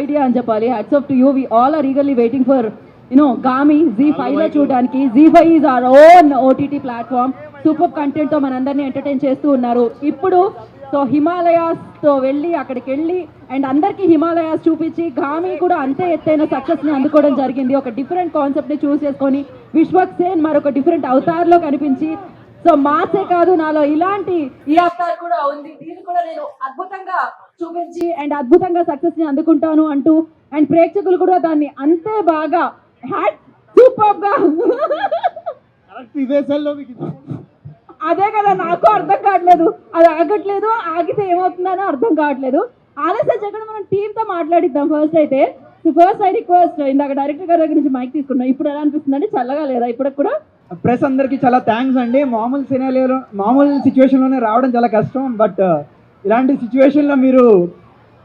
Idea అని చెప్పాలి. Hats off to you. We all are eagerly waiting for Gaami ZEE5 లో చూడడానికి. ZEE5 is our own OTT platform. Super content తో మనందరినీ entertain చేస్తూ ఉన్నారు. ఇప్పుడు సో హిమాలయాస్ తో వెళ్ళి అక్కడికి వెళ్ళి అండ్ అందరికీ హిమాలయాస్ చూపించి గామి కూడా అంతే ఎత్తైన సక్సెస్ ని అందుకోవడం జరిగింది. ఒక డిఫరెంట్ కాన్సెప్ట్ ని చూస్ చేసుకొని విశ్వక్ సేన్ మరొక డిఫరెంట్ అవతార్ లో కనిపించి సో మాసే కాదు నాలో ఇలాంటి ఈ అవతార్ కూడా ఉంది, దీన్ని కూడా నేను అద్భుతంగా చూపించి అండ్ అద్భుతంగా సక్సెస్ ని అందుకుంటాను అంటూ అండ్ ప్రేక్షకులు కూడా దాన్ని అంతే బాగా హ్యాట్ సూపర్ గా అదే కదా నాకు అర్థం కావట్లేదు, అది ఆగట్లేదు, ఆగితే ఏమవుతుందని అర్థం కావట్లేదు. ఆలస్యం చేయకుండా మనం టీంతో మాట్లాడిద్దాం. ఫస్ట్ అయితే ఫస్ట్ ఐ రిక్వెస్ట్, ఇందాక డైరెక్టర్ గారి దగ్గర నుంచి మైక్ తీసుకున్నాం, ఇప్పుడు ఎలా అనిపిస్తుంది అండి? చల్లగా లేదా ఇప్పుడు కూడా? ప్రెస్ అందరికి చాలా థ్యాంక్స్ అండి. మామూలు సిచ్యువేషన్లోనే రావడం చాలా కష్టం, బట్ ఇలాంటి సిచ్యువేషన్లో మీరు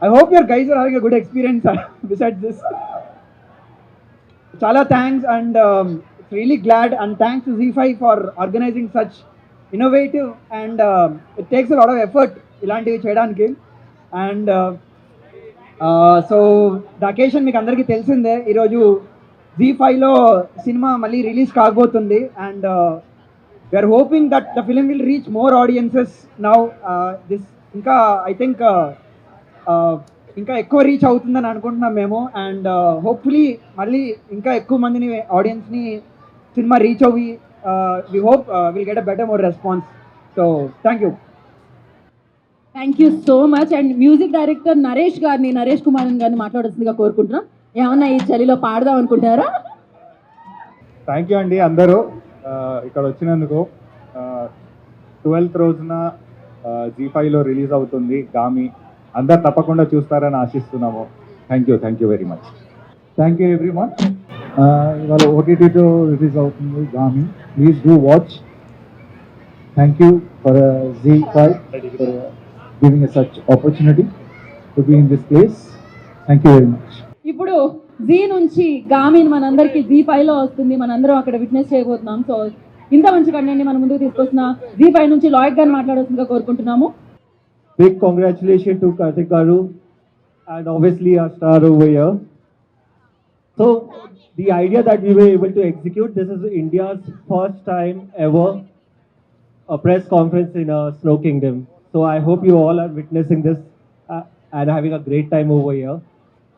I hope your guys are having a good experience beside this. చాలా thanks and really glad and thanks to ZEE5 for organising such innovative and it takes a lot of effort ఇలాంటివి చేయడానికి. And so the occasion మీకు అందరికీ తెలిసిందే. ఈరోజు ZEE5లో cinema మళ్ళీ release కాబోతుంది and we're hoping that the film will reach more audiences now. This ఇంకా ఐ థింక్ ఇంకా ఎక్కువ రీచ్ అవుతుందని అనుకుంటున్నాం మేము. అండ్ హోప్ఫుల్లీ మళ్ళీ ఇంకా ఎక్కువ మందిని ఆడియన్స్ని సినిమా రీచ్ అవ్వి we hope will get a better more response. So thank you so much. And music director Naresh Kumaran గారిని మాట్లాడాల్సిందిగా కోరుకుంటున్నాం. ఏమన్నా ఈ చలిలో పాడదాం అనుకుంటారా? థ్యాంక్ యూ అండి అందరూ ఇక్కడ వచ్చినందుకు. 12th రోజున ZEE5లో రిలీజ్ అవుతుంది గామి. అందరు తప్పకుండా చూస్తారని ఆశిస్తున్నాము. Thank you very much. Thank you everyone. ఇవాళ ఓటీటీలో రిలీజ్ అవుతుంది Gaami. Please do watch. Thank you for ZEE5 for giving such opportunity to be in this place. Thank you very much. ఇప్పుడు జీ నుంచి గామిని మనందరికి ZEE5లో వస్తుంది, మనందరం అక్కడ విట్నెస్ చేయబోతున్నాం. సో ఇంత మంచి కంటెంట్ మన ముందుకు తీసుకొస్తున్న ZEE5 నుంచి లాయిడ్ గారిని మాట్లాడాల్సిందిగా కోరుకుంటున్నాము. Big congratulations to Karthik Garu and obviously our star over here. So the idea that we were able to execute, this is India's first time ever a press conference in a Snow Kingdom. So I hope you all are witnessing this and having a great time over here.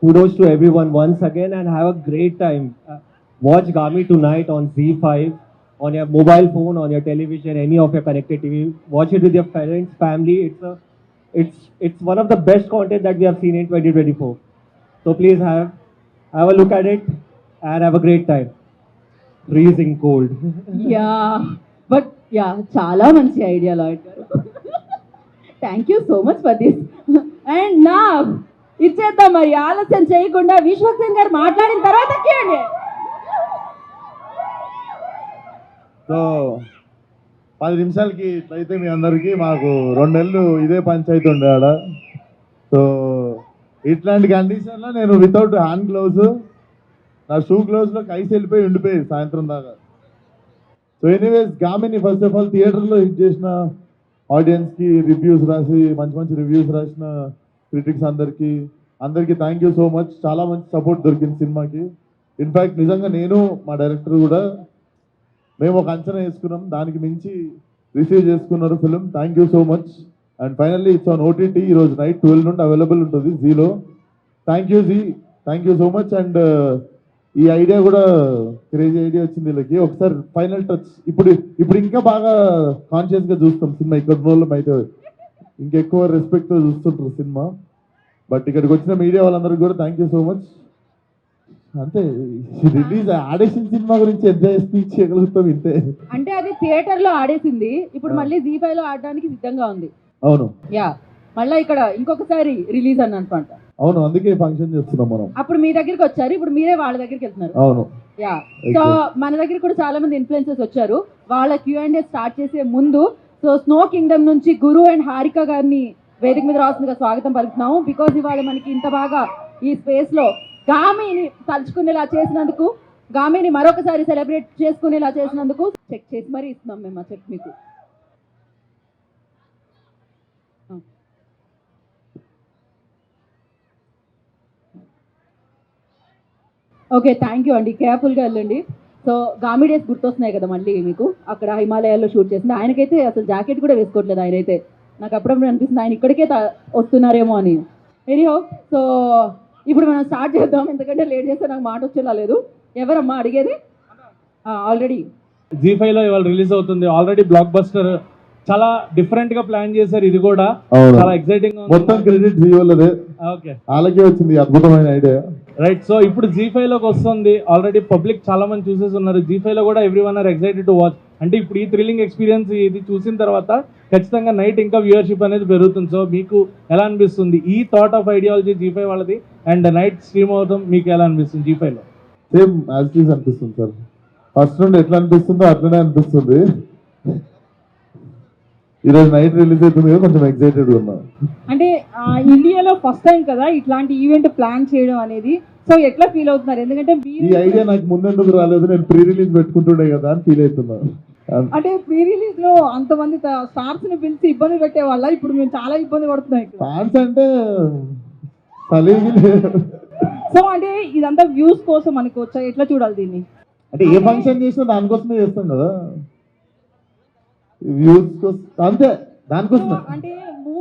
Kudos to everyone once again and have a great time. Watch Gami tonight on ZEE5, on your mobile phone, on your television, any of your connected TV. Watch it with your parents, family. It's one of the best content that we have seen in 2024. So please have a look at it and have a great time. Freezing cold. చాలా మంచి idea Lloyd గారు. Thank you so much for this. And నా ఇచ్చేద్దాం మరి ఆలస్యం చేయకుండా విశ్వక్ సేన్ గారు మాట్లాడిన తర్వాత కేండి. సో 10 నిమిషాలకి ఇట్లయితే మీ అందరికీ మాకు 2 నెలలు ఇదే పంచాయతీ ఉండే ఆడ. సో ఇట్లాంటి కండిషన్లో నేను వితౌట్ హ్యాండ్ గ్లౌస్, నా షూ గ్లౌస్లో కైసి వెళ్ళిపోయి ఉండిపోయేది సాయంత్రం దాకా. సో ఎనీవేస్ గామిని ఫస్ట్ ఆఫ్ ఆల్ థియేటర్లో హిట్ చేసిన ఆడియన్స్కి రివ్యూస్ రాసి మంచి రివ్యూస్ రాసిన క్రిటిక్స్ అందరికీ థ్యాంక్ యూ సో మచ్. చాలా మంచి సపోర్ట్ దొరికింది సినిమాకి. ఇన్ఫ్యాక్ట్ నిజంగా నేను మా డైరెక్టర్ కూడా మేము ఒక అంచనా వేసుకున్నాం, దానికి మించి రిసీవ్ చేసుకున్నారు film. Thank you so much. And finally it's on OTT. ఈరోజు నైట్ 12 నుండి అవైలబుల్ ఉంటుంది జీలో. Thank you so much. And ఈ ఐడియా కూడా క్రేజీ ఐడియా వచ్చింది వీళ్ళకి. ఒకసారి ఫైనల్ టచ్ ఇప్పుడు ఇంకా బాగా కాన్షియస్గా చూస్తాం సినిమా. ఇక్కడ రోజులు అయితే ఇంకెక్కువ రెస్పెక్ట్తో చూస్తుంటారు సినిమా. బట్ ఇక్కడికి వచ్చిన మీడియా వాళ్ళందరికీ కూడా థ్యాంక్ యూ సో మచ్. అంతే, రిలీజ్ ఆడేసిన సినిమా గురించి ఎంజాయ్ స్పీచ్ చేయగలుగుతాం ఇంతే. అంటే అది థియేటర్ లో ఆడేసింది, ఇప్పుడు మళ్ళీ ZEE5 లో ఆడడానికి సిద్ధంగా ఉంది. అవును, మళ్ళీ ఇక్కడ ఇంకొకసారి రిలీజ్ అని అనుకుంట. అవును, అందుకే ఫంక్షన్ చేస్తున్నాం మనం. అప్పుడు మీ దగ్గరికి వచ్చారు, ఇప్పుడు మీరే వాళ్ళ దగ్గరికి వెళ్తున్నారు. అవును, సో మన దగ్గర కూడా చాలా మంది ఇన్ఫ్లుయెన్సర్స్ వచ్చారు. వాళ్ళ Q&A స్టార్ట్ చేసే ముందు సో స్నో కింగ్డమ్ నుంచి గురు అండ్ హారిక గారిని వేదిక మీద రావాల్సిందిగా స్వాగతం పలుకుతున్నాము. బికాజ్ ఇవాళ మనకి ఇంత బాగా ఈ స్పేస్ లో గామిని తలుచుకునేలా చేసినందుకు, గామిని మరొకసారి సెలబ్రేట్ చేసుకునేలా చేసినందుకు చెక్ చేసి మరీ ఇస్తున్నాం మేము ఆ చెక్ మీకు. ఓకే, థ్యాంక్ యూ అండి. కేర్ఫుల్గా వెళ్ళండి. సో గామి డేస్ గుర్తొస్తున్నాయి కదా మళ్ళీ మీకు, అక్కడ హిమాలయాల్లో షూట్ చేసింది. ఆయనకైతే అసలు జాకెట్ కూడా వేసుకోవట్లేదు ఆయనైతే. నాకు అప్పుడప్పుడు అనిపిస్తుంది ఆయన ఇక్కడికే వస్తున్నారేమో అని. ఎనీహౌ, సో ఇప్పుడు మనం స్టార్ట్ చేద్దాం, ఎందుకంటే లేట్ చేస్తే నాకు మాట వచ్చేలా లేదు. ఎవరమ్మా అడిగేది? ఆల్రెడీ జీ5 లో ఇవాళ రిలీజ్ అవుతుంది. ఆల్రెడీ బ్లాక్ బస్టర్, చాలా డిఫరెంట్ గా ప్లాన్ చేశారు. ఇది కూడా అవును. చాలా ఎక్సైటింగ్ మొత్తం క్రెడిట్ జియోలదే, ఓకే వాళ్ళకే వచ్చింది అద్భుతమైన ఐడియా. రైట్. సో ఇప్పుడు జీ5 లోకి వస్తుంది. ఆల్రెడీ పబ్లిక్ చాలా మంది చూసేసి ఉన్నారు. జీ5 లో కూడా every one or excited to watch. అంటే ఇప్పుడు ఈ థ్రిల్లింగ్ ఎక్స్పీరియన్స్ ఇది చూసిన తర్వాత ఖచ్చితంగా నైట్ ఇంకా వ్యూవర్షిప్ అనేది పెరుగుతుంది. సో మీకు ఎలా అనిపిస్తుంది ఈ థాట్ ఆఫ్ ఐడియాలజీ జీ5 వాళ్ళది, అండ్ నైట్ స్ట్రీమ్ అవడం మీకు ఎలా అనిపిస్తుంది జీ5 లో? సేమ్ యాజ్ ఇట్ ఈస్ అనిపిస్తుంది సార్. ఫస్ట్ నుండి ఎట్లా అనిపిస్తుందో అట్లనే అనిపిస్తుంది. ఈరోజు నైట్ రిలీజ్ అవుతుంది కదా, కొంచెం ఎక్సైటెడ్గా ఉన్నాం. అంటే ఇండియాలో ఫస్ట్ టైం కదా ఇట్లాంటి ఈవెంట్ ప్లాన్ చేయడం అనేది. సో ఎట్లా ఫీల్ అవుతున్నారు? ఎందుకంటే ఈ ఐడియా నాకు ముందెందుకు రాలేదు, నేను ప్రీ రిలీజ్ పెట్టుకుంటుండే కదా అని ఫీల్ అవుతున్నాను. అంటే ప్రీ రిలీజ్ లో అంతమంది స్టార్స్ ని పిలిచి ఇబ్బంది పెట్టే వాళ్ళ ఇప్పుడు మేము చాలా ఇబ్బంది పడుతున్నాం ఇక్కడ. ఫ్యాన్స్ అంటే సలీగి లేదు. సో అంటే ఇదంతా వ్యూస్ కోసం అనుకోవచ్చా? ఎట్లా చూడాలి దీన్ని? అంటే ఏ ఫంక్షన్ చేసినా దానికోసమే చేస్తాం కదా, వ్యూస్ కోసం అంతే, దానికోసమే అంటే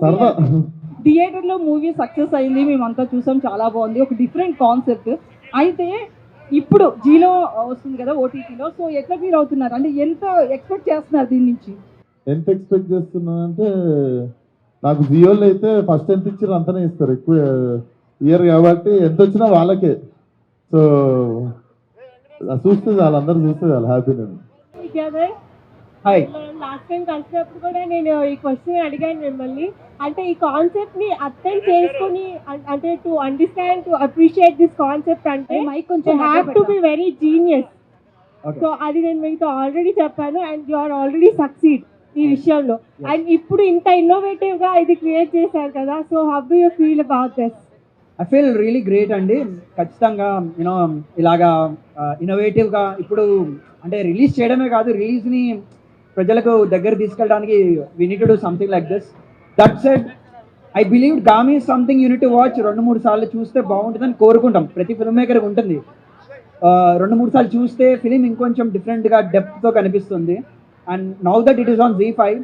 సరదా. థియేటర్ లో మూవీ సక్సెస్ అయింది, మేమంతా చూసాం, చాలా బాగుంది, ఒక డిఫరెంట్ కాన్సెప్ట్. అయితే ఇప్పుడు జీలో వస్తుంది కదా ఓటీటీలో. సో ఎట్లా ఫీల్ అవుతున్నారు? అంటే ఎంత ఎక్స్పెక్ట్ చేస్తున్నారు దీని నుంచి? ఎంత ఎక్స్పెక్ట్ చేస్తున్నానంటే, నాకు జియోలో అయితే ఫస్ట్ ఎంత ఇచ్చారు అంతనే ఇస్తారు, ఎక్కువ ఇయర్ కాబట్టి ఎంత వచ్చినా వాళ్ళకే. సో చూస్తే చాలు, అందరూ చూస్తే చాలు, హ్యాపీ నేను. హాయ్. లాస్ట్ టైం కలిసినప్పుడు కూడా నేను ఈ క్వశ్చన్ అడిగాను మిమ్మల్ని. అంటే ఈ కాన్సెప్ట్ ని అర్థం చేసుకుని, అంటే to understand, to appreciate this concept అంటే మైక్ కొంచెం have to be very genius. Okay. So అది నేను మీతో ఆల్రెడీ చెప్పాను, and you are already succeed ఈ విషయంలో. అండ్ ఇప్పుడు ఇంత ఇన్నోవేటివ్ గా ఇది క్రియేట్ చేశారు కదా. So how do you feel about this? I feel really great అండి. ఖచ్చితంగా యూనో ఇలాగా ఇన్నోవేటివ్గా ఇప్పుడు అంటే రిలీజ్ చేయడమే కాదు, రిలీజ్ని ప్రజలకు దగ్గర తీసుకెళ్ళడానికి we need to do something like this. That said I believe Gaami is something unit to watch. 2-3 సార్లు చూస్తే బాగుంటుందని కోరుకుంటాం, ప్రతి ఫిల్మ్ మేకర్కి ఉంటుంది. 2-3 సార్లు చూస్తే ఫిలిం ఇంకొంచెం డిఫరెంట్గా డెప్త్తో కనిపిస్తుంది. And now that it is on Zee5,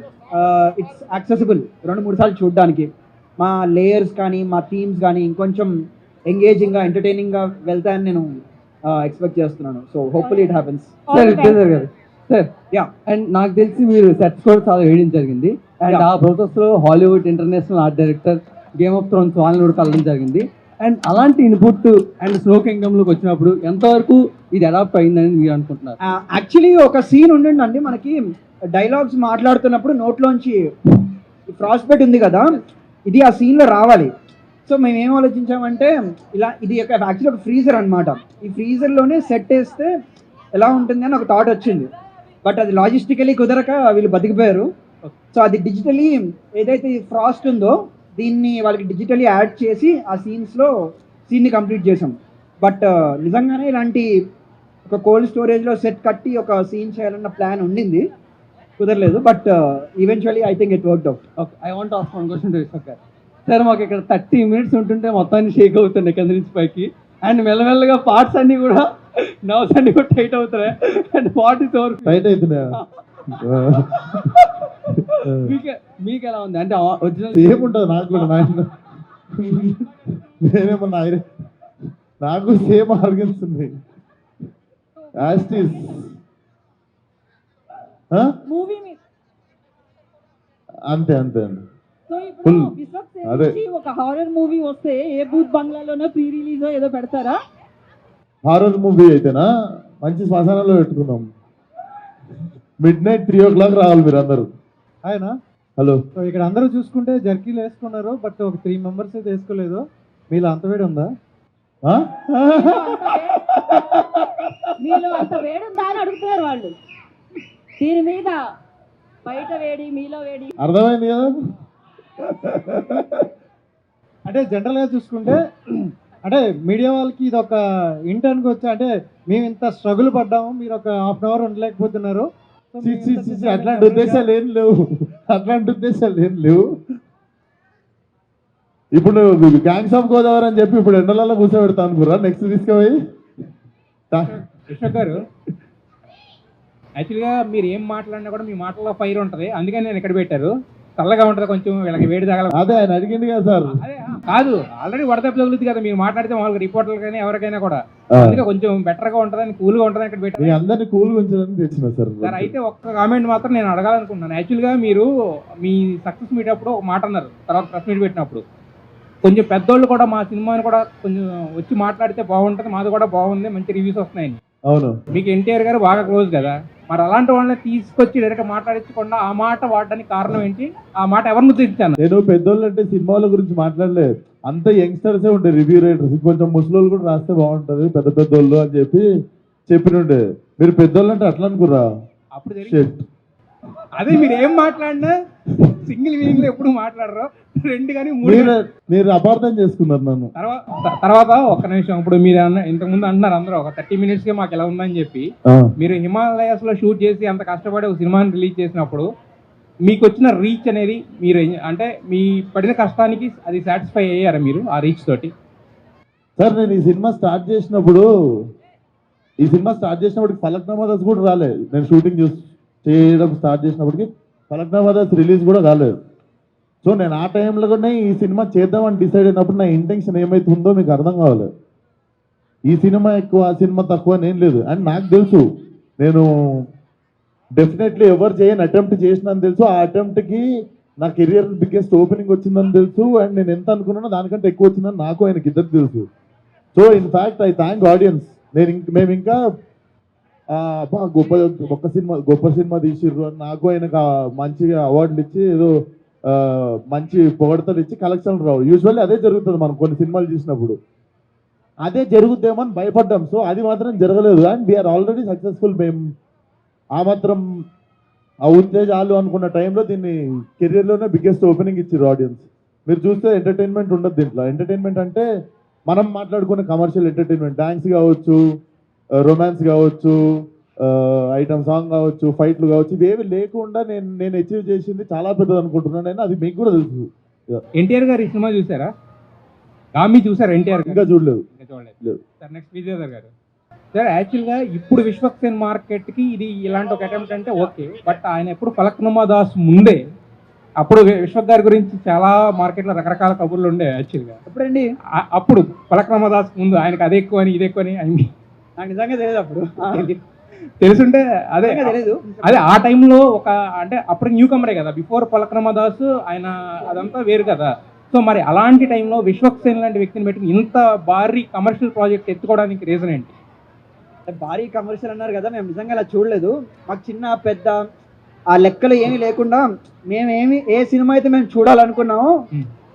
it's accessible 2-3 సార్లు చూడడానికి. మా లేయర్స్ కానీ మా థీమ్స్ కానీ ఇంకొంచెం ఎంగేజింగ్గా ఎంటర్టైనింగ్గా వెళ్తాయని నేను ఎక్స్పెక్ట్ చేస్తున్నాను. So hopefully it happens. Sir yeah. And నాకు తెలిసి మీరు సెట్స్ కూడా చాలా వేయడం జరిగింది. అండ్ ఆ ప్రాసెస్ లో Hollywood international art director, game of Thrones వాళ్ళని కూడా కలవడం జరిగింది. అండ్ అలాంటి ఇన్పుట్ అండ్ స్నో కింగ్డమ్ లోకి వచ్చినప్పుడు ఎంతవరకు ఇది అడాప్ట్ అయిందని మీరు అనుకుంటున్నారు? యాక్చువల్లీ ఒక సీన్ ఉండండి మనకి, డైలాగ్స్ మాట్లాడుతున్నప్పుడు నోట్లోంచి ఫ్రాస్పెట్ ఉంది కదా, ఇది ఆ సీన్లో రావాలి. సో మేము ఏం ఆలోచించామంటే, ఇది యాక్చువల్లీ ఒక ఫ్రీజర్ అనమాట. ఈ ఫ్రీజర్లోనే సెట్ వేస్తే ఎలా ఉంటుంది అని ఒక థాట్ వచ్చింది. బట్ అది లాజిస్టికలీ కుదరక వీళ్ళు బతికిపోయారు. సో అది డిజిటలీ ఏదైతే ఫ్రాస్ట్ ఉందో దీన్ని వాళ్ళకి డిజిటలీ యాడ్ చేసి ఆ సీన్ని కంప్లీట్ చేసాం. బట్ నిజంగానే ఇలాంటి ఒక కోల్డ్ స్టోరేజ్లో సెట్ కట్టి ఒక సీన్ చేయాలన్న ప్లాన్ ఉండింది, కుదరలేదు. But eventually I think it worked out. Okay, I want ask one question to Vishwak గారు. సార్ మాకు ఇక్కడ 30 minutes ఉంటుంటే మొత్తాన్ని షేక్ అవుతుండే కింద నుంచి పైకి, అండ్ మెల్లమెల్లగా పార్ట్స్ అన్ని కూడా నర్వ్స్ అన్ని కూడా టైట్ అవుతున్నాయి. And what is over tight అవుతున్నాయా? మీకు ఎలా ఉంది? అంటే ఒరిజినల్ ఏముంటుంది నాకు కూడా, నేనేమన్నా నాకు సేమ్ ఆర్గన్స్ ఉంది. యాస్టీస్ మూవీ అంతే అంతే అండి. సో ఇప్పుడు Full. విశ్వక్ అదే. సేన్ నుంచి ఒక హారర్ మూవీ వస్తే ఏ బూత్ బంగ్లాలోనో ప్రీ రిలీజ్ ఏదో పెడతారా? హారర్ మూవీ అయితేనా మంచి శ్మశానంలో పెట్టుకున్నాం. midnight 3 o'clock రావాలి మీరు అందరూ. ఆయన హలో, సో ఇక్కడ అందరూ చూసుకుంటే జర్కీలు వేసుకున్నారు, బట్ ఒక 3 members అయితే వేసుకోలేదు. మీలో అంత వేడి ఉందా? మీలో అంత వేడుందా అని అడుగుతున్నారు వాళ్ళు. దీని మీద బయట వేడి, మీలో వేడి. అర్థమైంది కదా? అంటే జనరల్గా చూసుకుంటే అంటే మీడియా వాళ్ళకి ఇది ఒక ఇంటర్న్కి వచ్చా, అంటే మేము ఇంత స్ట్రగుల్ పడ్డాము, మీరు ఒక 1/2 hour ఉండలేకపోతున్నారు. సో చి, చి, చి, చి, అట్లాంటి ఉద్దేశాలు ఏం లేవు, అట్లాంటి ఉద్దేశాలు ఏం లేవు. ఇప్పుడు గ్యాంగ్స్ ఆఫ్ గోదావరి అని చెప్పి ఇప్పుడు ఎండలలో కూర్చోబెడతా అనుకురా, నెక్స్ట్ తీసుకుపోయి విశ్వక్ గారు యాక్చువల్గా మీరు ఏం మాట్లాడినా కూడా మీ మాటల్లో ఫైర్ ఉంటుంది, అందుకని నేను ఇక్కడ పెట్టారు. చల్లగా ఉంటుంది కొంచెం, వీళ్ళకి వేడి తగల. అదే ఆయన అడిగింది కదా సార్. అదే కాదు, ఆల్రెడీ వడదెబ్బ తగులుతుంది కదా మీరు మాట్లాడితే మామూలుగా రిపోర్టర్లు కానీ ఎవరికైనా కూడా, అందుకే కొంచెం బెటర్గా ఉంటుందని కూల్గా ఉంటుందని ఇక్కడ పెట్టారు. మీ అందరినీ కూల్గా ఉంచడానికి తెచ్చిన సార్. సార్ అయితే ఒక్క కామెంట్ మాత్రం నేను అడగాలనుకుంటున్నాను. యాక్చువల్గా మీరు మీ సక్సెస్ మీట్ అప్పుడు ఒక మాట అన్నారు, తర్వాత ప్రెస్ మీట్ పెట్టినప్పుడు కొంచెం పెద్దోళ్ళు కూడా మా సినిమాని కూడా కొంచెం వచ్చి మాట్లాడితే బాగుంటుంది, మాది కూడా బాగుంది, మంచి రివ్యూస్ వస్తున్నాయని. అవును, మీకు ఎన్టీఆర్ గారు బాగా క్లోజ్ కదా, మరి అలాంటి వాళ్ళని తీసుకొచ్చి డైరెక్ట్ మాట్లాడించకుండా ఆ మాట వాడడానికి కారణం ఏంటి? ఆ మాట ఎవరిని ఉద్దేశించాను? నేను పెద్దోళ్ళు అంటే సినిమాల గురించి మాట్లాడలేదు, అంత యంగ్స్టర్సే ఉండే రివ్యూ రైటర్స్, కొంచెం ముసలోళ్ళు కూడా రాస్తే బాగుంటుంది పెద్ద పెద్దోళ్ళు అని చెప్పినుండే. మీరు పెద్దోళ్ళు అంటే అట్లా అనుకురా? అప్పుడు అదే మీరు ఏం మాట్లాడినా సింగిల్ మీనింగ్ లో ఎప్పుడు మాట్లాడరు, రెండు కానీ మూడు. మీరు అపార్థం చేసుకున్నారు నన్ను. తర్వాత ఒక్క నిమిషం, ఇప్పుడు మీరు ఇంతకుముందు అంటున్నారు అందరూ ఒక 30 minutes కే మాకు ఎలా ఉందని చెప్పి. మీరు హిమాలయాస్ లో షూట్ చేసి అంత కష్టపడి ఒక సినిమాని రిలీజ్ చేసినప్పుడు మీకు వచ్చిన రీచ్ అనేది మీరు అంటే మీ పడిన కష్టానికి అది సాటిస్ఫై అయ్యారా మీరు ఆ రీచ్ తోటి? సార్ నేను ఈ సినిమా స్టార్ట్ చేసినప్పుడు ఫలక్నామా దాస్ కూడా రాలేదు. నేను షూటింగ్ చేయడం స్టార్ట్ చేసినప్పటికి ఫలక్నామా దాస్ రిలీజ్ కూడా కాలేదు. సో నేను ఆ టైంలో కూడా ఈ సినిమా చేద్దామని డిసైడ్ అయినప్పుడు నా ఇంటెన్షన్ ఏమైతుందో మీకు అర్థం కావాలి. ఈ సినిమా ఎక్కువ ఆ సినిమా తక్కువ అని ఏం లేదు. అండ్ నాకు తెలుసు నేను డెఫినెట్లీ ఎవరు చేయని అటెంప్ట్ చేసినని తెలుసు. ఆ అటెంప్ట్కి నా కెరియర్ బిగ్గెస్ట్ ఓపెనింగ్ వచ్చిందని తెలుసు. అండ్ నేను ఎంత అనుకున్నానో దానికంటే ఎక్కువ వచ్చిందని నాకు ఆయనకి ఇద్దరికి తెలుసు. So in fact I thank audience. మేము ఇంకా గొప్ప సినిమా తీసిర్రు అని నాకు ఆయనకు మంచిగా అవార్డులు ఇచ్చి ఏదో మంచి పొగడతలు ఇచ్చి కలెక్షన్లు రావు. యూజువల్లీ అదే జరుగుతుంది మనం కొన్ని సినిమాలు చూసినప్పుడు, అదే జరుగుద్దేమో అని భయపడ్డాం. సో అది మాత్రం జరగలేదు. And we're already successful. మేము ఆ మాత్రం ఉంటే చాలు అనుకున్న టైంలో దీన్ని కెరియర్లోనే బిగ్గెస్ట్ ఓపెనింగ్ ఇచ్చారు ఆడియన్స్. మీరు చూస్తే ఎంటర్టైన్మెంట్ ఉండదు దీంట్లో. ఎంటర్టైన్మెంట్ అంటే మనం మాట్లాడుకునే కమర్షియల్ ఎంటర్టైన్మెంట్, డాన్స్ కావచ్చు, రొమాన్స్ కావచ్చు, ఐటమ్ సాంగ్ కావచ్చు, ఫైట్లు కావచ్చు, ఇవేవి లేకుండా నేను అచీవ్ చేసింది చాలా పెద్దది అనుకుంటున్నాను నేను. అది మీకు కూడా తెలుసు. ఎన్టీఆర్ గారు ఈ సినిమా చూసారా? గామి చూసారా? ఎన్టీఆర్ ఇంకా చూడలేదు. సార్ నెక్స్ట్ విజయధర్ గారు. సార్ యాక్చువల్గా ఇప్పుడు విశ్వక్సేన్ మార్కెట్కి ఇది ఇలాంటి ఒక అటెంప్ట్ అంటే ఓకే, బట్ ఆయన ఎప్పుడు ఫలక్నామా దాస్ ముందే అప్పుడు విశ్వక్ గారి గురించి చాలా మార్కెట్లో రకరకాల కబుర్లు ఉండే. యాక్చువల్గా ఎప్పుడండి? అప్పుడు ఫలక్నామా దాస్ ముందు ఆయనకు అది ఎక్కువ అని ఇది ఎక్కువ అని నాకు నిజంగా తెలియదు. అప్పుడు తెలుసుంటే అదే తెలియదు. అదే ఆ టైంలో ఒక అంటే అప్పుడు న్యూ కమరే కదా, బిఫోర్ ఫలక్నామా దాస్ ఆయన అదంతా వేరు కదా. సో మరి అలాంటి టైంలో విశ్వక్సేన్ లాంటి వ్యక్తిని పెట్టుకుని ఇంత భారీ కమర్షియల్ ప్రాజెక్ట్ ఎత్తుకోవడానికి రీజన్ ఏంటి? భారీ కమర్షియల్ అన్నారు కదా, మేము నిజంగా అలా చూడలేదు. మాకు చిన్న పెద్ద ఆ లెక్కలు ఏమీ లేకుండా ఏ సినిమా అయితే మేము చూడాలనుకున్నామో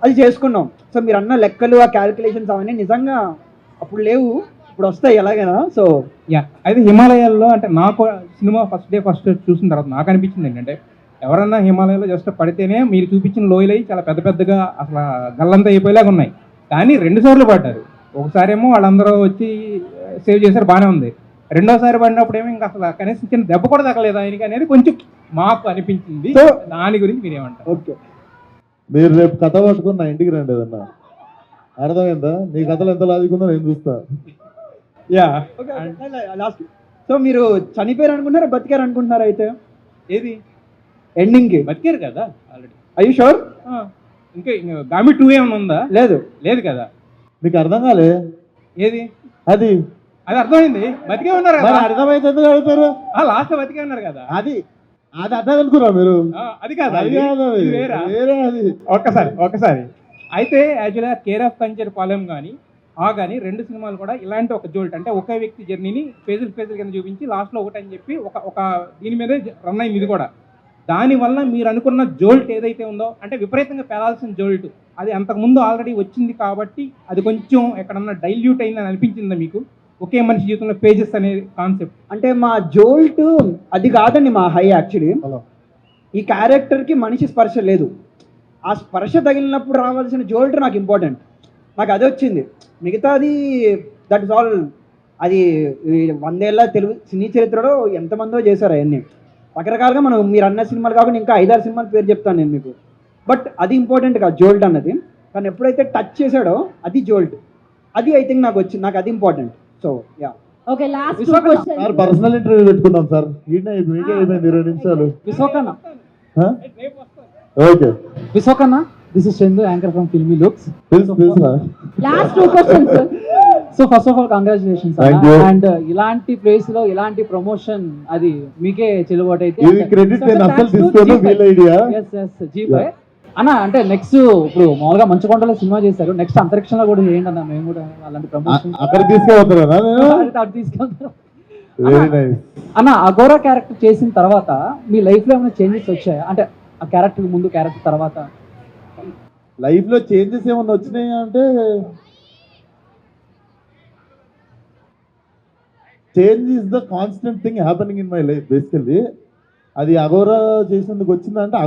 అది చేసుకున్నాం. సో మీరు అన్న లెక్కలు ఆ క్యాలిక్యులేషన్స్ అవన్నీ నిజంగా అప్పుడు లేవు, ఇప్పుడు వస్తాయి ఎలాగైనా. సో అయితే హిమాలయాల్లో అంటే నాకు సినిమా ఫస్ట్ చూసిన తర్వాత నాకు అనిపించింది ఏంటంటే, ఎవరన్నా హిమాలయాల్లో జస్ట్ పడితేనే మీరు చూపించిన లోయలు చాలా పెద్ద పెద్దగా అసలు గల్లంతా అయిపోయేలాగా ఉన్నాయి. కానీ 2 సార్లు పడ్డారు. ఒకసారి ఏమో వాళ్ళందరూ వచ్చి సేవ్ చేశారు, బాగానే ఉంది. రెండోసారి పడినప్పుడు ఏమో ఇంకా అసలు కనీసం చిన్న దెబ్బ కూడా తగ్గలేదు ఆయనకి అనేది కొంచెం మాకు అనిపించింది. దాని గురించి మీరేమంటారు? ఓకే, మీరు రేపు కథ పట్టుకుని నా ఇంటికి రండి, ఏదన్నా అర్థమైందా? నీ కథలు ఎంత లాజికుందో నేను చూస్తా. లాస్ట్. సో మీరు చనిపోయారు అనుకుంటున్నారా, బతికారు అనుకుంటున్నారా? అయితే ఏది ఎండింగ్కి బతికారు కదా ఆల్రెడీ. I you sure? ఇంకా గామి 2 ఏమైనా ఉందా? లేదు కదా. మీకు అర్థం కాలే? ఏది అది అర్థమైంది, బతికే ఉన్నారు కదా. అర్థమైతే ఎందుకు అడుగుతారు? లాస్ట్ బతికే ఉన్నారు కదా. అది అర్థం అనుకురా మీరు? అది కాదు, అది ఒక్కసారి. అయితే యాక్చువల్గా కేర్ ఆఫ్ కంచర్ పాలెం కానీ కానీ 2 సినిమాలు కూడా ఇలాంటి ఒక జోల్ట్ అంటే ఒకే వ్యక్తి జర్నీని ఫేజులు కింద చూపించి లాస్ట్లో ఒకటని చెప్పి ఒక దీని మీదే రన్ అయింది ఇది కూడా. దానివల్ల మీరు అనుకున్న జోల్ట్ ఏదైతే ఉందో అంటే విపరీతంగా పెరాల్సిన జోల్ట్, అది అంతకుముందు ఆల్రెడీ వచ్చింది కాబట్టి అది కొంచెం ఎక్కడన్నా డైల్యూట్ అయిందని అనిపించిందా మీకు? ఒకే మనిషి జీవితంలో పేజెస్ అనే కాన్సెప్ట్ అంటే మా జోల్ట్ అది కాదండి, మా హై. యాక్చువల్లీ ఈ క్యారెక్టర్కి మనిషి స్పర్శ లేదు. ఆ స్పర్శ తగిలినప్పుడు రావాల్సిన జోల్ట్ నాకు ఇంపార్టెంట్, నాకు అదే వచ్చింది. మిగతాది దట్ ఇస్ ఆల్. అది 100 ఏళ్ళ తెలుగు సినీ చరిత్రలో ఎంతమందో చేశారు అవన్నీ రకరకాలుగా. మీరు అన్న సినిమాలు కాకుండా ఇంకా 5-6 సినిమాల పేరు చెప్తాను నేను మీకు. బట్ అది ఇంపార్టెంట్ కాదు జోల్ట్ అన్నది. తను ఎప్పుడైతే టచ్ చేశాడో అది జోల్ట్, అది ఐ థింక్ నాకు వచ్చింది, నాకు అది important. So okay last 2 questions sir personal interview పెట్టుకుందాం సార్. మీకే అయిపోయింది 20 నిమిషాలు. Vishwakanna, okay Vishwakanna, this is Chandu, anchor from Filmy Looks. తెలుసు last 2 questions. So first of all congratulations Thank you. And ఇలాంటి ప్లేస్ లో ఇలాంటి ప్రమోషన్ అది మీకే చెల్లుబాటు అయితే. ఇది క్రెడిట్ నేను అసలు తీసుకోను, వీల్ ఐడియా. G5 అన్న, అంటే నెక్స్ట్ ఇప్పుడు మామూలుగా మంచుకొండలో సినిమా చేశారు, నెక్స్ట్ అంతరిక్షంలో కూడా చేయండి అన్న, మేము కూడా అలాంటి ప్రమోషన్ అక్కడ తీసుకెళ్తారా నేను? తీసుకెళ్తాం వెరీ నైస్ అన్న. అఘోరా క్యారెక్టర్ చేసిన తర్వాత మీ లైఫ్ లో ఏమైనా చేంజెస్ వచ్చాయా? అంటే ఆ క్యారెక్టర్ ముందు, క్యారెక్టర్ తర్వాత లైఫ్ లో చేంజెస్ ఏమన్నా వచ్చినాయి అంటే, change is the constant thing happening in my life basically. అది అఘోరా చేసినందుకు వచ్చిందంటే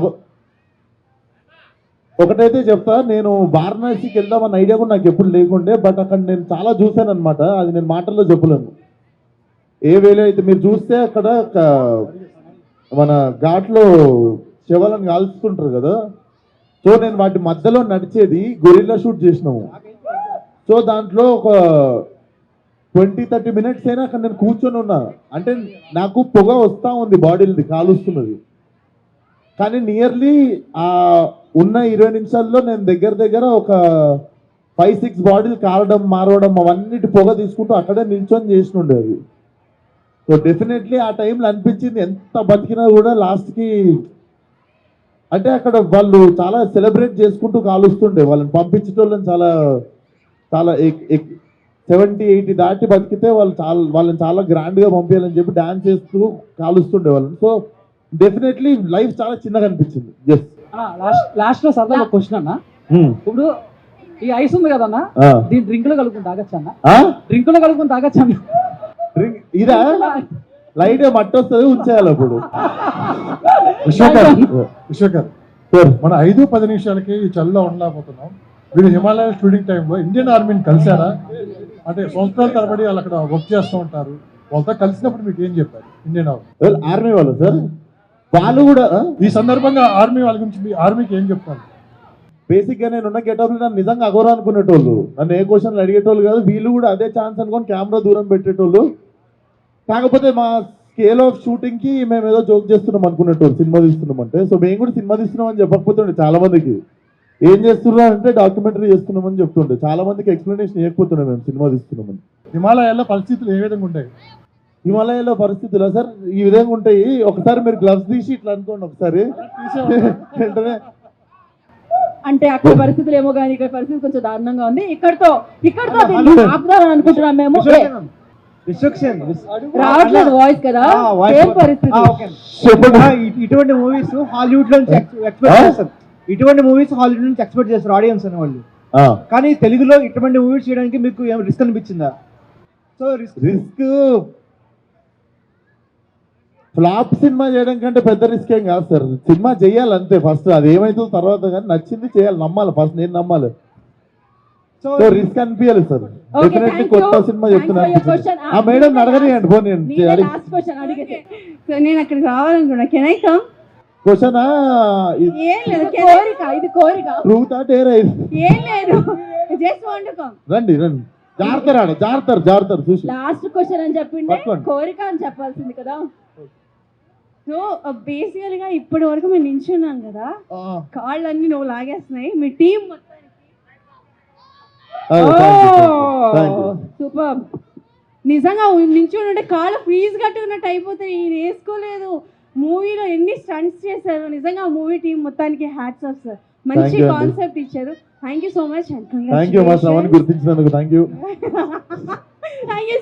ఒకటైతే చెప్తా, నేను వారణాసికి వెళ్దామన్న ఐడియా కూడా నాకు ఎప్పుడు లేకుండే, బట్ అక్కడ నేను చాలా చూశాను అనమాట. అది నేను మాటల్లో చెప్పలేను. ఏ వేలో అయితే మీరు చూస్తే అక్కడ మన ఘాట్లో శవాలను కాల్చుతుంటారు కదా, సో నేను వాటి మధ్యలో నడిచేది గొరిల్లా షూట్ చేసినాము. సో దాంట్లో ఒక 20-30 మినిట్స్ అయినా అక్కడ నేను కూర్చొని ఉన్నా. అంటే నాకు పొగ వస్తూ ఉంది, బాడీలది కాలుస్తున్నది. కానీ నియర్లీ ఆ ఉన్న 20 నిమిషాల్లో నేను దగ్గర ఒక 5-6 బాడీలు కారడం, మారవడం, అవన్నిటి పొగ తీసుకుంటూ అక్కడే నిల్చొని చేసినుండే అది. సో డెఫినెట్లీ ఆ టైంలో అనిపించింది ఎంత బతికినా కూడా లాస్ట్కి, అంటే అక్కడ వాళ్ళు చాలా సెలబ్రేట్ చేసుకుంటూ కాలుస్తుండే. వాళ్ళని పంపించేటోళ్ళని చాలా చాలా 70-80 దాటి బతికితే వాళ్ళని చాలా గ్రాండ్గా పంపించాలని చెప్పి డాన్స్ చేస్తూ కాలుస్తుండే వాళ్ళని. సో డెఫినెట్లీ లైఫ్ చాలా చిన్నగా అనిపించింది. ఎస్ లాస్ట్ లో సరదా క్వశ్చన్ అన్న, ఇప్పుడు ఈ ఐస్ ఉంది కదన్నా, దీని డ్రింక్ లో కలుపుకుని తాగొచ్చు అన్న? డ్రింక్ లో కలుపుకుని తాగొచ్చు అన్న? డ్రింక్ ఇదా లైట్ గా మట్టి వస్తుంది, ఉంచేయాలి అప్పుడు. విశ్వకర్, మన 5-10 నిమిషాలకి ఈ చలిలో ఉండలేకపోతున్నాం. వీళ్ళు హిమాలయ షూటింగ్ టైంలో ఇండియన్ ఆర్మీని కలిసారా? అంటే సంవత్సరాల తరబడి వాళ్ళు అక్కడ వర్క్ చేస్తూ ఉంటారు. వాళ్ళతో కలిసినప్పుడు మీకు ఏం చెప్పారు ఇండియన్ ఆర్మీ వాళ్ళు? సార్ వాళ్ళు కూడా ఈ సందర్భంగా ఆర్మీ వాళ్ళ గురించి మీ ఆర్మీకి ఏం చెప్తారు? బేసిక్ గా నేనున్న గెటప్ లో నన్ను నిజంగా అఘోరా అనుకునేటోళ్ళు, నన్ను ఏ క్వశ్చన్లు అడిగేటోళ్ళు కాదు. వీళ్ళు కూడా అదే ఛాన్స్ అనుకొని కెమెరా దూరం పెట్టేటోళ్ళు. కాకపోతే మా స్కేల్ ఆఫ్ షూటింగ్ కి మేము ఏదో జోక్ చేస్తున్నాం అనుకునేటోళ్ళు, సినిమా తీస్తున్నాం అంటే. సో మేము కూడా సినిమా తీస్తున్నాం అని చెప్పకపోతుండే చాలా మందికి. ఏం చేస్తున్నా అంటే డాక్యుమెంటరీ చేస్తున్నామని చెప్తుండే. చాలా మందికి ఎక్స్ప్లెనేషన్ ఇవ్వకపోతుండే మేము సినిమా తీస్తున్నామని. హిమాలయాల్లో పరిస్థితులు ఏ విధంగా ఉంటాయి? హిమాలయాల్లో పరిస్థితులు సార్ ఈ విధంగా ఉంటాయి. ఒకసారి మీరు గ్లవ్స్ తీసి ఇట్లా అనుకోండి ఒకసారి, వెంటనే అంటే అక్కడ పరిస్థితులు ఏమో కానీ ఇక్కడ పరిస్థితి కొంచెం దారుణంగా ఉంది. ఇక్కడతో ఆపుదామని అనుకుంటున్నాం మేము. రావట్లేదు వాయిస్ కదా, ఏం పరిస్థితి? ఇటువంటి మూవీస్ హాలీవుడ్ లో ఎక్స్పెక్ట్ చేస్తారు. ఇటువంటి మూవీస్ హాలీవుడ్ నుంచి ఎక్స్పెక్ట్ చేస్తారు ఆడియన్స్ అనే వాళ్ళు. కానీ తెలుగులో ఇటువంటి మూవీస్ చేయడానికి మీకు ఏం రిస్క్ అనిపించిందా? సో రిస్క్ ఫ్లాప్ సినిమా చేయడం కంటే పెద్ద రిస్క్ ఏం కాదు సార్. సినిమా చేయాలి అంతే ఫస్ట్, అది ఏమైతుందో తర్వాత, కానీ నచ్చింది చేయాలి, నమ్మాలి ఫస్ట్. నేను నమ్మాలి. సో రిస్క్ అనిపించాలి సార్. డెఫినెట్లీ కొత్త సినిమా చెప్తున్నాను. మేడం అడగనియండి ఫోన్. నేను అక్కడికి రావాలనుకున్నా. Can I come? Question truth dare ఏం లేదు, జస్ట్ వాంట్ టు కమ్. రండి రండి, జాగ్రత్త చూసి. లాస్ట్ క్వశ్చన్ అని చెప్పిండే కోరిక అని చెప్పాల్సింది కదా. సో బేసికల్ గా ఇప్పటి వరకు మేము నించున్నాం కదా, కాళ్ళన్నీ నువ్వు లాగేస్తున్నాయి. మీ టీం సూపర్. నిజంగా నించుని ఉంటే కాళ్ళు ఫ్రీజ్ కట్టుకున్నట్టు అయిపోతాయి. ఈయన వేసుకోలేదు. మూవీలో ఎన్ని స్టంట్స్ చేశారు. నిజంగా మూవీ టీం మొత్తానికి హ్యాట్స్ ఆఫ్ సార్. మంచి కాన్సెప్ట్ ఇచ్చారు. Thank you so much. గుర్తించినందుకు thank you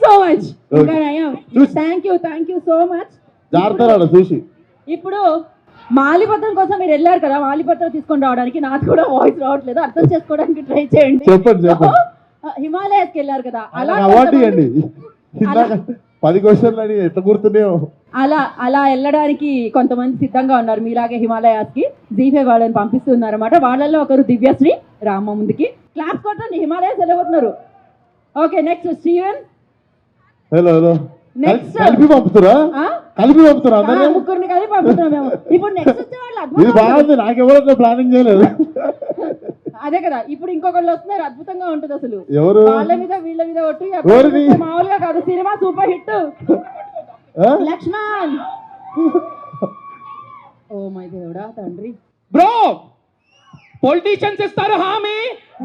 so much. Thank you so much. జాగ్రత్త చూసి. ఇప్పుడు మాలిపత్రం కోసం మీరు వెళ్ళారు కదా, మాలిపత్రం తీసుకొని రావడానికి నాకు కూడా వాయిస్ రావట్లేదు, అర్థం చేసుకోవడానికి ట్రై చేయండి. చెప్పండి. హిమాలయాస్కి వెళ్ళారు కదా, అలా అవార్డు ఇవ్వండి. 10 క్వశ్చన్లు అని ఎట్లా గుర్తున్నాయో అలా వెళ్ళడానికి కొంతమంది సిద్ధంగా ఉన్నారు మీలాగే హిమాలయాస్కి. G5 వాళ్ళని పంపిస్తున్నారు అన్నమాట. వాళ్ళల్లో ఒకరు దివ్యశ్రీ. రామ ముందుకి క్లాస్ కొట్టండి. హిమాలయాస్ వెళ్ళబోతున్నారు. Okay, next Steven. హలో కలిపి పంపుతురా? ముగ్గురిని కలిపి పంపుతున్నాం మేము. ఇప్పుడు నెక్స్ట్ వచ్చే వాళ్ళు బాగుంది. నాకెవరో ప్లానింగ్ చేయలేదు. అదే కదా, ఇప్పుడు ఇంకొకళ్ళు వస్తున్నారు, అద్భుతంగా ఉంటుంది అసలు. ఎవరు? వాళ్ళ మీద వీళ్ళ మీద ఒట్టు ఎవరిది? మామూలుగా కాదు, సినిమా సూపర్ హిట్. ఆ? లక్ష్మణ్. ఓ మై దేవుడా తండ్రి. బ్రో పొలిటీషియన్స్ ఇస్తారు హామీ,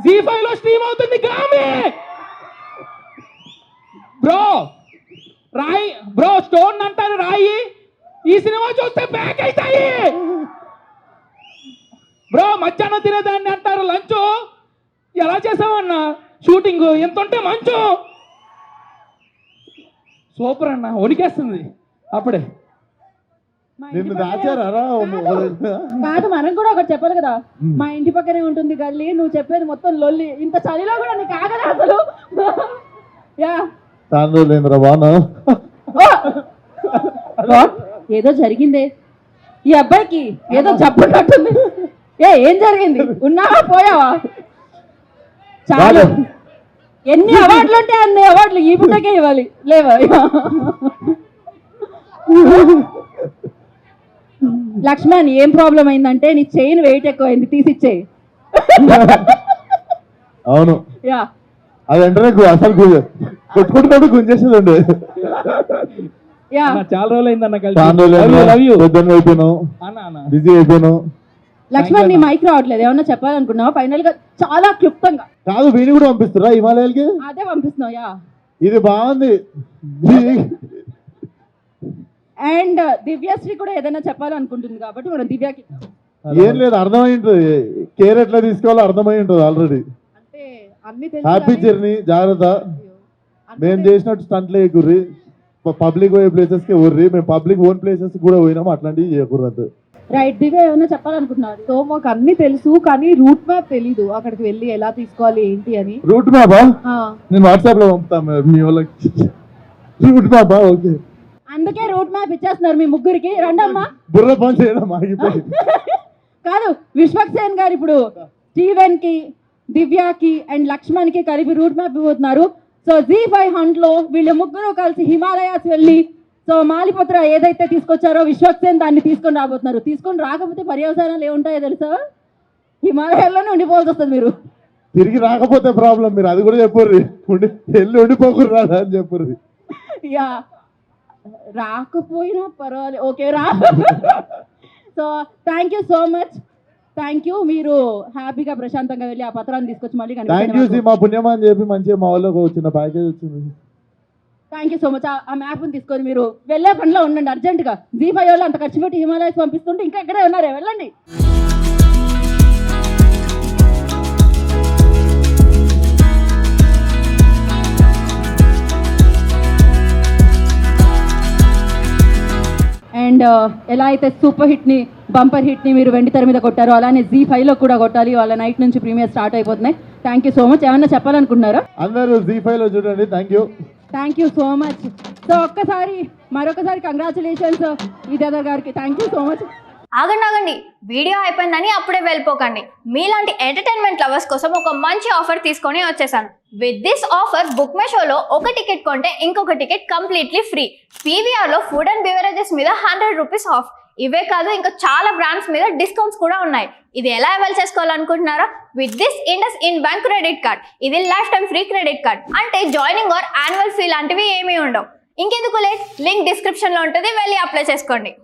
జీ5 లో స్ట్రీమ్ అవుతుంది గామి. బ్రో రాయి, బ్రో స్టోన్ అంటారు రాయి, ఈ సినిమా చూస్తే బ్యాక్ అవుతాయి. బ్రో మధ్యాహ్నం తినేదాన్ని అంటారు లంచ్, ఎలా చేసావన్నా షూటింగ్, ఎంత ఉంటే మంచు. సూపర్ అన్న, వణికేస్తుంది అప్పుడే. మా ఇంటి నిన్ను పక్కనే- దాచారా? కాదు, మనం కూడా ఒకటి చెప్పాలి కదా. మా ఇంటి పక్కనే ఉంటుంది గల్లీ, నువ్వు చెప్పేది మొత్తం లొల్లి, ఇంత చలిలో కూడా నీకు ఆగదా అసలు? యా తాండ్రులేంద్ర బాను. ఏదో జరిగిందే, ఈ అబ్బాయికి ఏదో జబ్బున్నట్టుంది. ఏం జరిగింది? ఉన్నావా పోయావా? చాలు, ఎన్ని అవార్డులు ఉంటే అన్ని అవార్డులు ఈ పుట్టకే ఇవ్వాలి లేవా? లక్ష్మణ్, ఏం ప్రాబ్లం అయిందంటే నీ చైన్ వెయిట్ ఎక్కువైంది, తీసిచ్చేయి. అవును, యా అది వెంటనే అసలు కొట్టుకుంటున్నట్టు గుంజేసేదండి. యా చాలా రోజులు అయిందన్న పెద్దగా అయిపోయినావు, బిజీ అయిపోయినావు. లక్ష్మణ్, నీ మైక్ రావట్లేదు, ఏమన్నా చెప్పాలనుకున్నావా? ఫైనల్ గా చాలా క్లుప్తంగా. కాదు, వీడిని కూడా పంపిస్తురా హిమాలయాలకి? అదే పంపిస్తున్నావు. యా ఇది బాగుంది. అండ్ దివ్యశ్రీ కూడా ఏదైనా చెప్పాలనుకుంటుంది కాబట్టి మనం దివ్యకి. ఏం లేదు, అర్థమై ఉంటుంది, కేర్ ఎట్లా తీసుకోవాలో అర్థమై ఉంటుంది ఆల్రెడీ. అంటే అన్ని హ్యాపీ జర్నీ, జాగ్రత్త. మేము చేసినట్టు స్టంట్లు వేయకుర్రి, పబ్లిక్ పోయే ప్లేసెస్ కి ఊర్రి, మేము పబ్లిక్ ఓన్ ప్లేసెస్ కూడా పోయినాం, అట్లాంటివి చేయకూడదు. రైట్, దివ్య ఏమైనా చెప్పాలనుకుంటున్నారు? సో మాకు అన్ని తెలుసు కానీ రూట్ మ్యాప్ తెలీదు, అక్కడికి వెళ్ళి ఎలా తీసుకోవాలి ఏంటి అని. రూట్ మ్యాపా? నేను వాట్సాప్ లో పంపుతాను మీ వాళ్ళకి. రూట్ మ్యాపా? ఓకే. అందుకే రూట్ మ్యాప్ ఇచ్చేస్తున్నారు మీ ముగ్గురికి. రండమ్మా. బుర్ర పని చేయడం ఆగిపోయి. కాదు, విశ్వక్సేన్ గారు ఇప్పుడు స్టీవెన్ కి, దివ్యకి అండ్ లక్ష్మణ్ కి కలిపి రూట్ మ్యాప్ ఇవ్వబోతున్నారు. సో జీ5 హంట్ లో వీళ్ళు ముగ్గురు కలిసి హిమాలయాస్ వెళ్ళి, సో మాలిపత్ర ఏదైతే తీసుకొచ్చారో విశ్వక్సేన్ దాన్ని తీసుకొని రాబోతున్నారు. తీసుకొని రాకపోతే పర్యవసానాలు ఏముంటాయో తెలుసా? హిమాలయాల్లోనే ఉండిపోవాల్సి వస్తుంది మీరు. తిరిగి రాకపోతే ప్రాబ్లం, మీరు అది కూడా చెప్పుర్రి. వెళ్ళి ఉండిపోకుర్రు రాదా అని చెప్పుర్రి. యా, రాకపోయినా పర్వాలేదు, ఓకే రా. So thank you so much, thank you. మీరు హ్యాపీగా ప్రశాంతంగా వెళ్ళి ఆ పత్రాన్ని తీసుకొచ్చి మళ్ళీ థ్యాంక్ యూ. మా పుణ్యమా అని చెప్పి మంచిగా మా వాళ్ళకి వచ్చిన ప్యాకేజ్ వచ్చింది. Thank you so much. ఆ మ్యాప్ని తీసుకొని మీరు వెళ్ళే పనిలో ఉండండి అర్జెంటుగా. జీ5 వాళ్ళు అంత ఖర్చు పెట్టి హిమాలయాస్ పంపిస్తుంటే ఇంకా ఎక్కడే ఉన్నారే, వెళ్ళండి. అండ్ ఎలా అయితే సూపర్ హిట్ని, బంపర్ హిట్ని మీరు వెండి తెర మీద కొట్టారో, అలానే జీ5లో కూడా కొట్టాలి. వాళ్ళ నైట్ నుంచి ప్రీమియర్ స్టార్ట్ అయిపోతున్నాయి. Thank you so much. ఏమన్నా చెప్పాలనుకుంటున్నారా? అందరూ జీ5 లో చూడండి. Thank you, thank you so much. So మరొకసారి కంగ్రాచులేషన్స్ విద్యాధర్ గారికి. Thank you so much. ఆగండి, వీడియో అయిపోయిందని అప్పుడే వెళ్ళిపోకండి. మీలాంటి ఎంటర్టైన్మెంట్ లవర్స్ కోసం ఒక మంచి ఆఫర్ తీసుకొని వచ్చేసాను. With this offer book my షోలో ఒక టికెట్ కొంటే ఇంకొక టికెట్ కంప్లీట్లీ ఫ్రీ. పీవీఆర్లో ఫుడ్ అండ్ బెవరేజెస్ మీద 100 రూపీస్ ఆఫ్. ఇవే కాదు, ఇంకా చాలా బ్రాండ్స్ మీద డిస్కౌంట్స్ కూడా ఉన్నాయి. ఇది ఎలా అవైల్ చేసుకోవాలనుకుంటున్నారా? With this IndusInd bank credit card. ఇది lifetime free credit card. అంటే జాయినింగ్ ఆర్ యాన్యువల్ ఫీ లాంటివి ఏమీ ఉండవు. ఇంకెందుకు లేట్, లింక్ డిస్క్రిప్షన్లో ఉంటుంది, వెళ్ళి అప్లై చేసుకోండి.